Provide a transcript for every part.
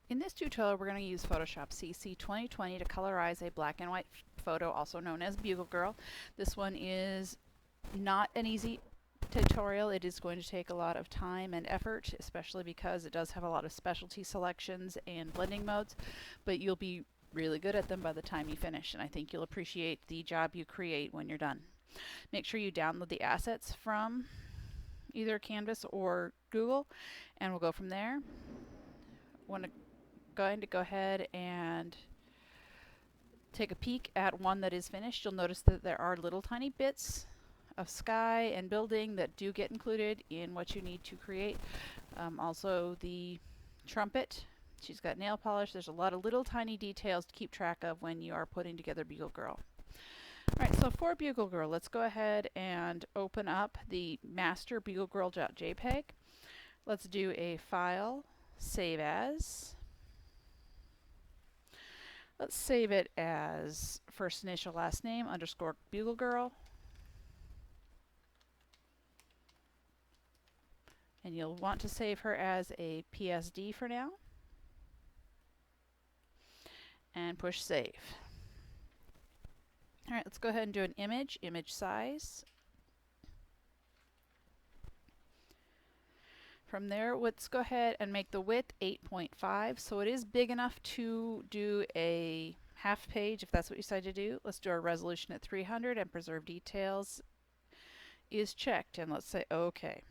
In this tutorial, we're going to use Photoshop CC 2020 to colorize a black and white photo, also known as Bugle Girl. This one is not an easy tutorial. It is going to take a lot of time and effort, especially because it does have a lot of specialty selections and blending modes, but you'll be really good at them by the time you finish, and I think you'll appreciate the job you create when you're done. Make sure you download the assets from either Canvas or Google, and we'll go from there. Going to go ahead and take a peek at one that is finished. You'll notice that there are little tiny bits of sky and building that do get included in what you need to create. Also the trumpet. She's got nail polish. There's a lot of little tiny details to keep track of when you are putting together Bugle Girl. Alright, so for Bugle Girl, let's go ahead and open up the master buglegirl.jpg. Let's do a file, save as. Let's save it as first initial last name underscore Bugle Girl. And you'll want to save her as a PSD for now. And push save. Alright, let's go ahead and do an image size. From there, let's go ahead and make the width 8.5, so it is big enough to do a half page if that's what you decide to do. Let's do our resolution at 300 and preserve details is checked, and let's say OK.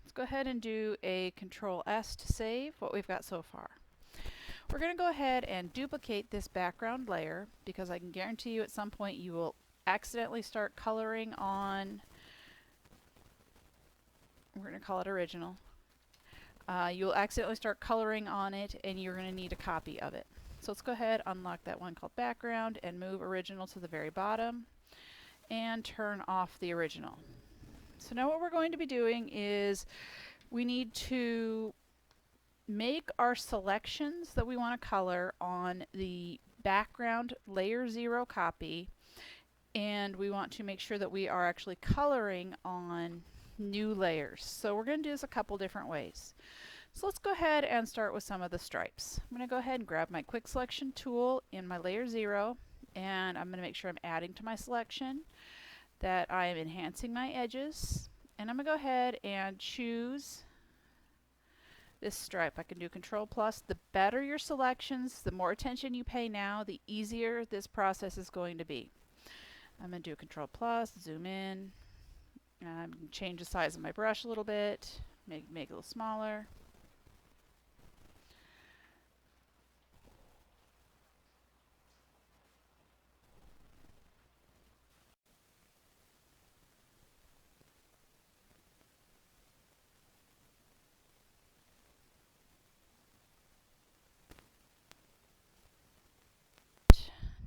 Let's go ahead and do a Control S to save what we've got so far. We're going to go ahead and duplicate this background layer because I can guarantee you at some point you will accidentally start coloring on, we're going to call it original. You'll accidentally start coloring on it and you're going to need a copy of it. So let's go ahead, unlock that one called background and move original to the very bottom and turn off the original. So now what we're going to be doing is we need to make our selections that we want to color on the background layer 0 copy, and we want to make sure that we are actually coloring on new layers. So we're going to do this a couple different ways. So let's go ahead and start with some of the stripes. I'm going to go ahead and grab my quick selection tool in my layer 0, and I'm going to make sure I'm adding to my selection, that I am enhancing my edges, and I'm going to go ahead and choose this stripe. I can do Control plus. The better your selections, the more attention you pay now, the easier this process is going to be. I'm going to do Control plus, zoom in. I'm going to change the size of my brush a little bit, make it a little smaller.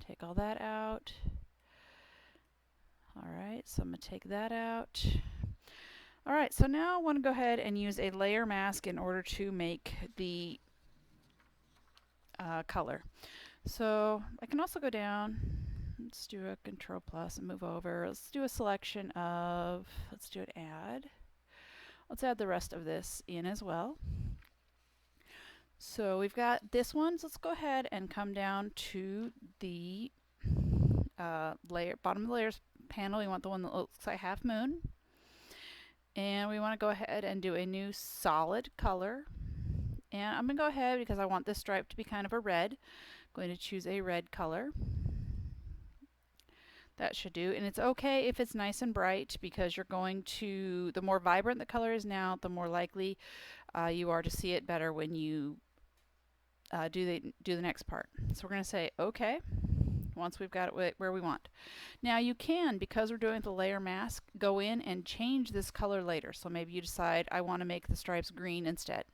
Take all that out. Alright, so I'm going to take that out. Alright, so now I want to go ahead and use a layer mask in order to make the color. So I can also go down, let's do a Control plus and move over. Let's do a selection of, let's do an add. Let's add the rest of this in as well. So we've got this one, so let's go ahead and come down to the layer, bottom of the layers panel. We want the one that looks like half moon. And we want to go ahead and do a new solid color. And I'm going to go ahead, because I want this stripe to be kind of a red, I'm going to choose a red color. That should do. And it's okay if it's nice and bright, because you're going to, the more vibrant the color is now, the more likely you are to see it better when you do the next part. So we're going to say OK once we've got it where we want. Now you can, because we're doing the layer mask, go in and change this color later. So maybe you decide I want to make the stripes green instead.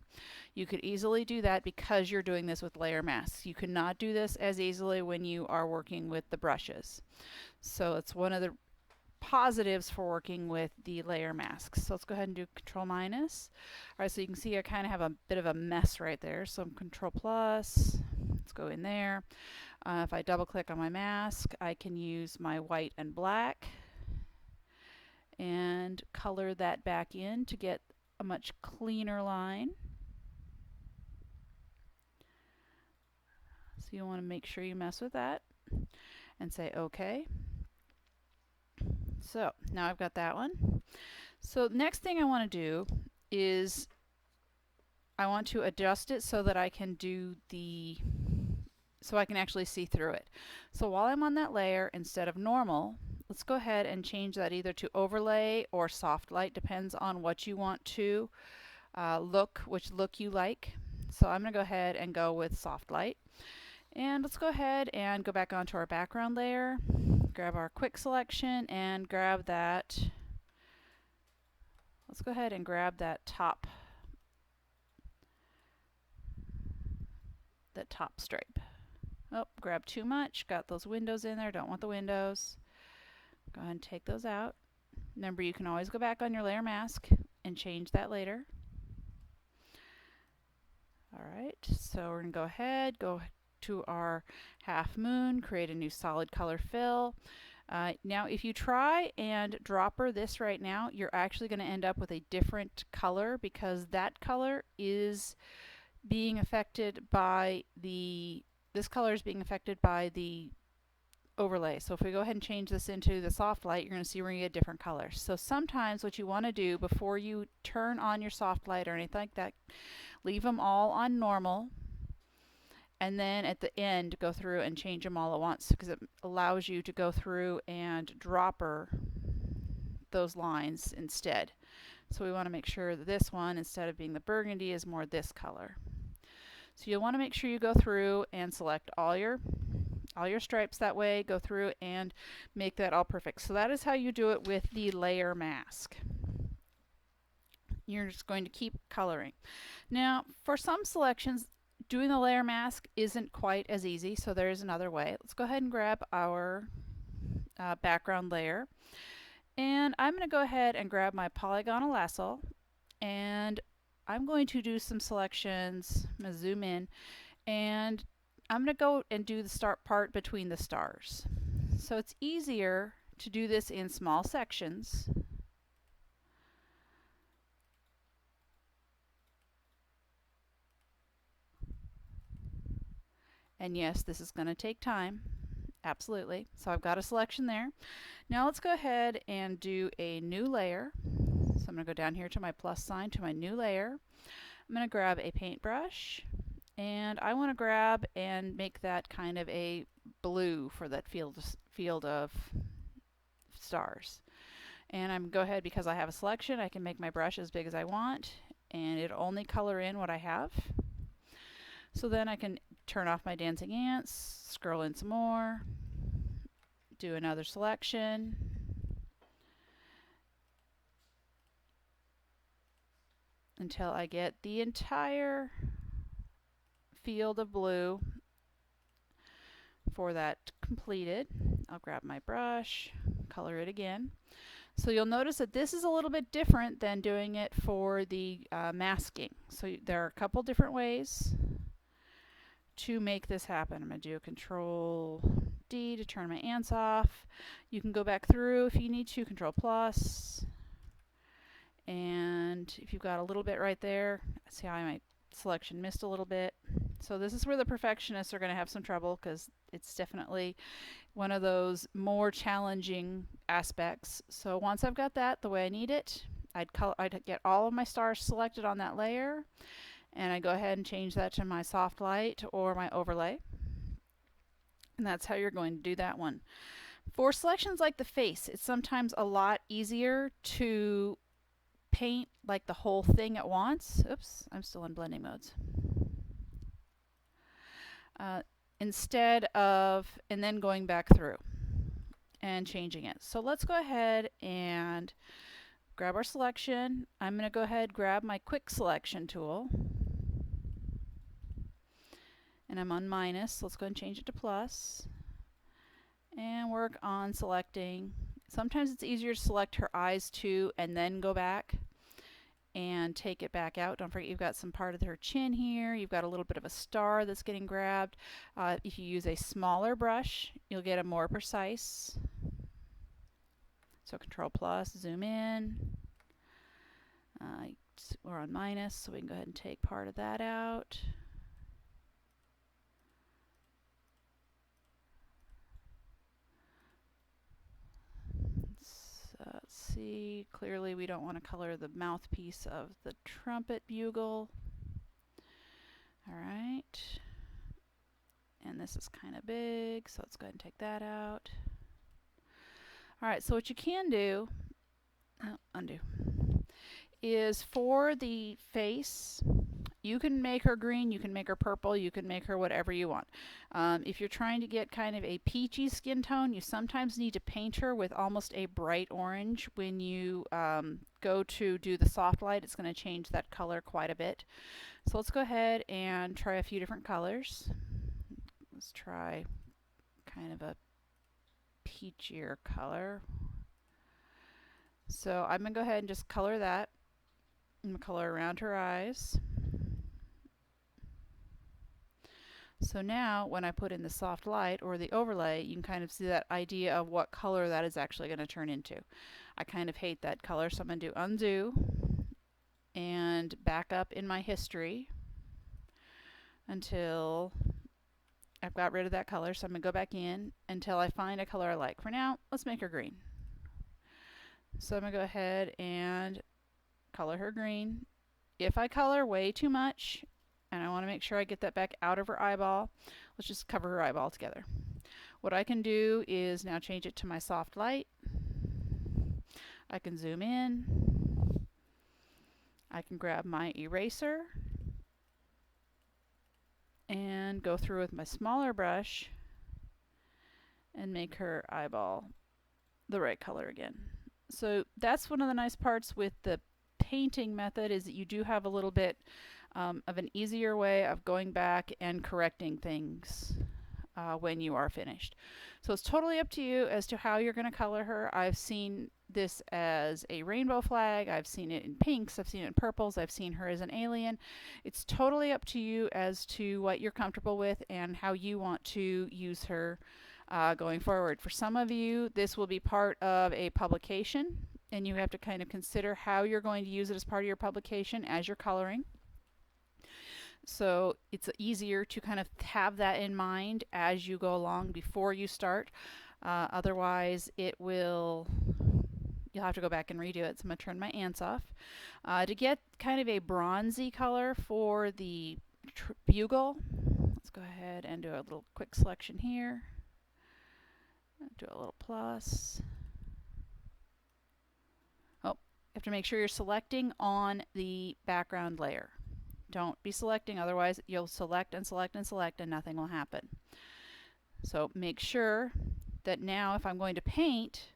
You could easily do that because you're doing this with layer masks. You cannot do this as easily when you are working with the brushes. So it's one of the positives for working with the layer masks. So let's go ahead and do Control minus. Alright, so you can see I kind of have a bit of a mess right there. So I'm Control plus, let's go in there. If I double click on my mask, I can use my white and black and color that back in to get a much cleaner line. So you want to make sure you mess with that and say OK. So now I've got that one. So next thing I want to do is I want to adjust it so that I can do so I can actually see through it. So while I'm on that layer, instead of normal, let's go ahead and change that either to overlay or soft light, depends on what you want to which look you like. So I'm going to go ahead and go with soft light. And let's go ahead and go back onto our background layer, grab our quick selection and grab that. Let's go ahead and grab that top stripe. Oh, grab too much, got those windows in there, don't want the windows. Go ahead and take those out. Remember, you can always go back on your layer mask and change that later. Alright, so we're going to go ahead, go to our half moon, create a new solid color fill. Now if you try and dropper this right now, you're actually going to end up with a different color because that color is being affected by this color is being affected by the overlay. So if we go ahead and change this into the soft light, you're going to see we're going to get different colors. So sometimes what you want to do before you turn on your soft light or anything like that, leave them all on normal, and then at the end go through and change them all at once because it allows you to go through and dropper those lines instead. So we want to make sure that this one, instead of being the burgundy, is more this color. So you'll want to make sure you go through and select all your stripes that way, go through and make that all perfect. So that is how you do it with the layer mask. You're just going to keep coloring. Now for some selections, doing the layer mask isn't quite as easy, so there's another way. Let's go ahead and grab our background layer, and I'm going to go ahead and grab my polygonal lasso, and I'm going to do some selections. I'm going to zoom in, and I'm going to go and do the start part between the stars. So it's easier to do this in small sections. And yes, this is going to take time. Absolutely. So I've got a selection there. Now let's go ahead and do a new layer. So I'm going to go down here to my plus sign to my new layer. I'm going to grab a paintbrush, and I want to grab and make that kind of a blue for that field of stars. And I'm going to go ahead, because I have a selection, I can make my brush as big as I want, and it'll only color in what I have. So then I can turn off my dancing ants, scroll in some more, do another selection, until I get the entire field of blue for that completed. I'll grab my brush, color it again. So you'll notice that this is a little bit different than doing it for the masking. So there are a couple different ways to make this happen. I'm going to do a Control D to turn my ants off. You can go back through if you need to, Control plus. And if you've got a little bit right there, see how my selection missed a little bit. So this is where the perfectionists are going to have some trouble, because it's definitely one of those more challenging aspects. So once I've got that the way I need it, I'd get all of my stars selected on that layer, and I go ahead and change that to my soft light or my overlay. And that's how you're going to do that one. For selections like the face, it's sometimes a lot easier to paint like the whole thing at once. Oops, I'm still in blending modes. Instead of, and then going back through and changing it. So let's go ahead and grab our selection. I'm going to go ahead, grab my quick selection tool. And I'm on minus. Let's go and change it to plus. And work on selecting. Sometimes it's easier to select her eyes too and then go back and take it back out. Don't forget, you've got some part of her chin here. You've got a little bit of a star that's getting grabbed. If you use a smaller brush, you'll get a more precise. So Control plus, zoom in. We're on minus, so we can go ahead and take part of that out. see, clearly we don't want to color the mouthpiece of the trumpet bugle. All right. And this is kind of big, so let's go ahead and take that out. All right, so what you can do, undo, is for the face, you can make her green, you can make her purple, you can make her whatever you want. If you're trying to get kind of a peachy skin tone, you sometimes need to paint her with almost a bright orange. When you go to do the soft light, it's going to change that color quite a bit. So let's go ahead and try a few different colors. Let's try kind of a peachier color. So I'm going to go ahead and just color that. I'm going to color around her eyes. So now when I put in the soft light or the overlay, you can kind of see that idea of what color that is actually going to turn into. I kind of hate that color, so I'm going to do undo and back up in my history until I've got rid of that color. So I'm going to go back in until I find a color I like. For now, let's make her green. So I'm going to go ahead and color her green. If I color way too much, and I want to make sure I get that back out of her eyeball, let's just cover her eyeball together. What I can do is now change it to my soft light. I can zoom in. I can grab my eraser and go through with my smaller brush and make her eyeball the right color again. So that's one of the nice parts with the painting method, is that you do have a little bit of an easier way of going back and correcting things when you are finished. So it's totally up to you as to how you're going to color her. I've seen this as a rainbow flag, I've seen it in pinks, I've seen it in purples, I've seen her as an alien. It's totally up to you as to what you're comfortable with and how you want to use her going forward. For some of you, this will be part of a publication, and you have to kind of consider how you're going to use it as part of your publication as you're coloring. So it's easier to kind of have that in mind as you go along before you start. Otherwise, you'll have to go back and redo it. So I'm going to turn my ants off. To get kind of a bronzy color for the bugle, let's go ahead and do a little quick selection here. Do a little plus. Oh, you have to make sure you're selecting on the background layer. Don't be selecting, otherwise you'll select and select and select and nothing will happen. So make sure that now if I'm going to paint,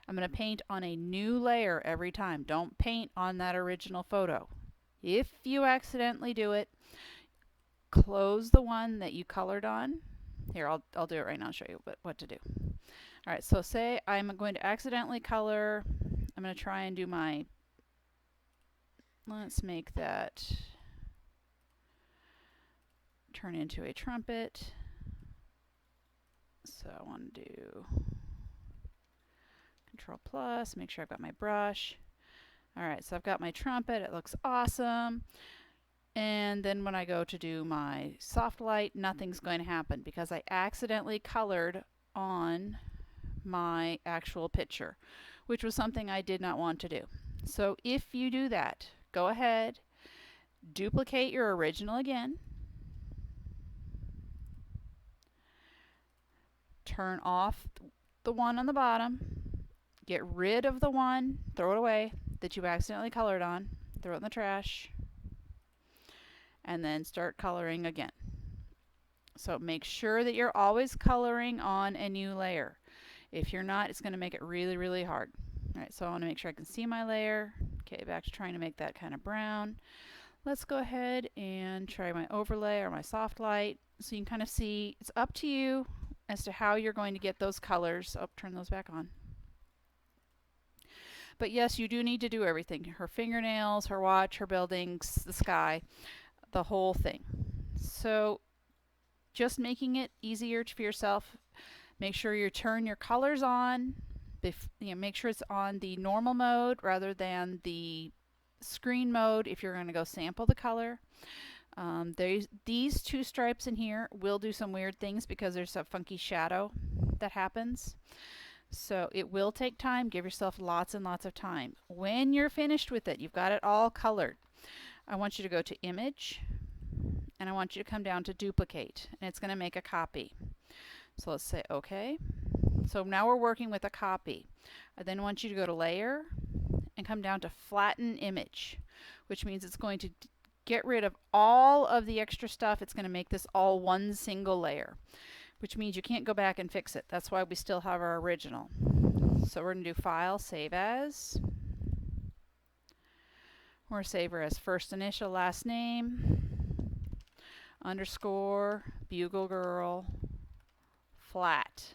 I'm going to paint on a new layer every time. Don't paint on that original photo. If you accidentally do it, close the one that you colored on. Here, I'll do it right now and show you what to do. All right, so say I'm going to accidentally color, I'm going to try and do my, let's make that turn into a trumpet. So I want to do Control plus, make sure I've got my brush. All right, so I've got my trumpet, it looks awesome. And then when I go to do my soft light, nothing's going to happen because I accidentally colored on my actual picture, which was something I did not want to do. So if you do that, go ahead, duplicate your original again, turn off the one on the bottom, get rid of the one, throw it away, that you accidentally colored on, throw it in the trash, and then start coloring again. So make sure that you're always coloring on a new layer. If you're not, it's going to make it really, really hard. All right, so I want to make sure I can see my layer. Okay, back to trying to make that kind of brown. Let's go ahead and try my overlay or my soft light. So you can kind of see, it's up to you as to how you're going to get those colors. Oh, turn those back on. But yes, you do need to do everything. Her fingernails, her watch, her buildings, the sky, the whole thing. So just making it easier for yourself. Make sure you turn your colors on. Make sure it's on the normal mode rather than the screen mode if you're going to go sample the color. These two stripes in here will do some weird things because there's a funky shadow that happens. So it will take time. Give yourself lots and lots of time. When you're finished with it, you've got it all colored. I want you to go to Image, and I want you to come down to Duplicate, and it's going to make a copy. So let's say OK. So now we're working with a copy. I then want you to go to Layer and come down to Flatten Image, which means it's going to get rid of all of the extra stuff. It's going to make this all one single layer, which means you can't go back and fix it. That's why we still have our original. So we're going to do File, Save As. We're going to save her as first initial, last name, underscore, Bugle Girl, flat.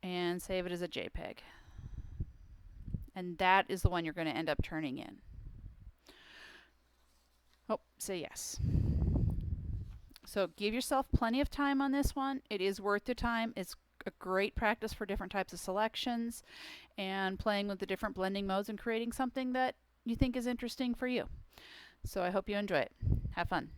And save it as a JPEG. And that is the one you're going to end up turning in. Oh, say yes. So give yourself plenty of time on this one. It is worth the time. It's a great practice for different types of selections and playing with the different blending modes and creating something that you think is interesting for you. So I hope you enjoy it. Have fun.